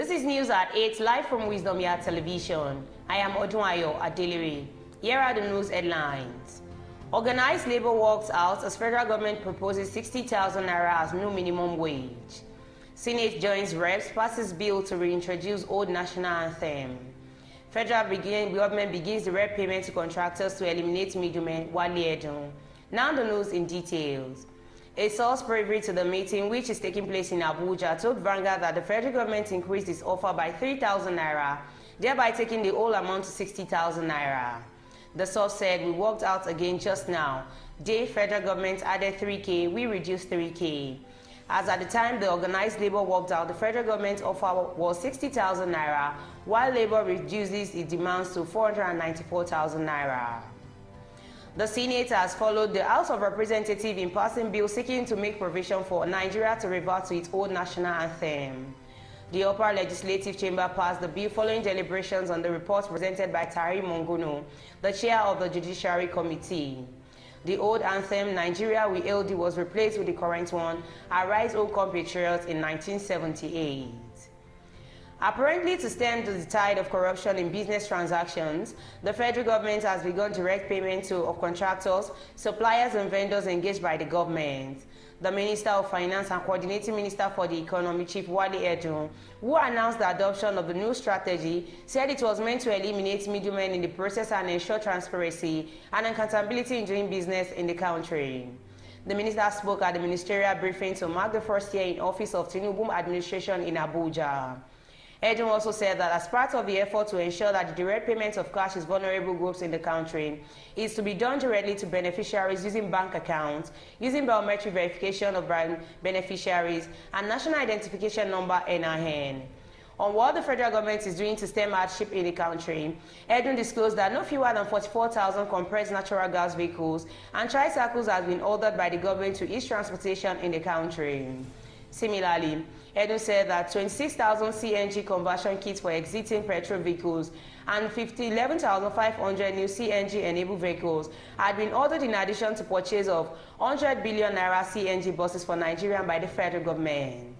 This is news at 8, live from Wisdom Yard Television. I am Odunayo Adeliri. Here are the news headlines. Organized labor walks out as federal government proposes 60,000 naira as new minimum wage. Senate joins reps, passes bill to reintroduce old national anthem. Federal government begins the rep payment to contractors to eliminate middlemen, Wale Edun. Now the news in details. A source privy to the meeting, which is taking place in Abuja, told Vanguard that the federal government increased its offer by 3,000 naira, thereby taking the whole amount to 60,000 naira. The source said, "We worked out again just now. The federal government added 3K, we reduced 3K. As at the time the organized labor worked out, the federal government offer was 60,000 naira, while labor reduces its demands to 494,000 naira. The Senate has followed the House of Representatives in passing bill seeking to make provision for Nigeria to revert to its old national anthem. The upper legislative chamber passed the bill following deliberations on the report presented by Tari Monguno, the chair of the Judiciary Committee. The old anthem, Nigeria We Hail Thee, was replaced with the current one, Arise O Compatriots, in 1978. Apparently to stem the tide of corruption in business transactions, the federal government has begun direct payment of contractors, suppliers and vendors engaged by the government. The Minister of Finance and Coordinating Minister for the Economy, Chief Wale Edun, who announced the adoption of the new strategy, said it was meant to eliminate middlemen in the process and ensure transparency and accountability in doing business in the country. The minister spoke at the ministerial briefing to mark the first year in office of Tinubu administration in Abuja. Edun also said that as part of the effort to ensure that the direct payment of cash is vulnerable groups in the country is to be done directly to beneficiaries using bank accounts, using biometric verification of beneficiaries, and national identification number (NIN). On what the federal government is doing to stem hardship in the country, Edun disclosed that no fewer than 44,000 compressed natural gas vehicles and tricycles have been ordered by the government to ease transportation in the country. Similarly, Edun said that 26,000 CNG conversion kits for existing petrol vehicles and 11,500 new CNG-enabled vehicles had been ordered in addition to purchase of 100 billion naira CNG buses for Nigeria by the federal government.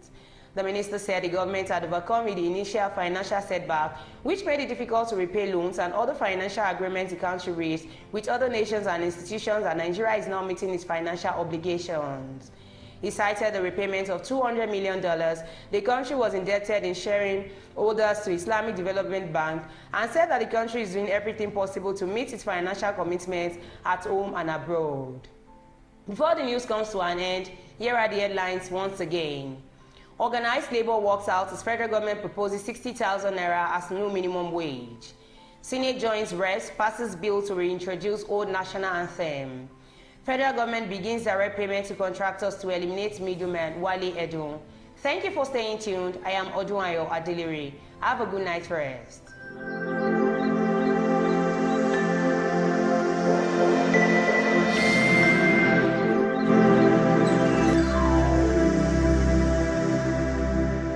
The minister said the government had overcome the initial financial setback, which made it difficult to repay loans and other financial agreements the country reached with other nations and institutions, and Nigeria is now meeting its financial obligations. He cited the repayment of $200 million the country was indebted in sharing orders to Islamic Development Bank, and said that the country is doing everything possible to meet its financial commitments at home and abroad. Before the news comes to an end, here are the headlines once again. Organized labor works out as federal government proposes 60,000 naira as new minimum wage. Senate joins reps, passes bill to reintroduce old national anthem. Federal government begins direct payment to contractors to eliminate middlemen, Wale Edun. Thank you for staying tuned. I am Odunayo Adeliri. Have a good night's rest.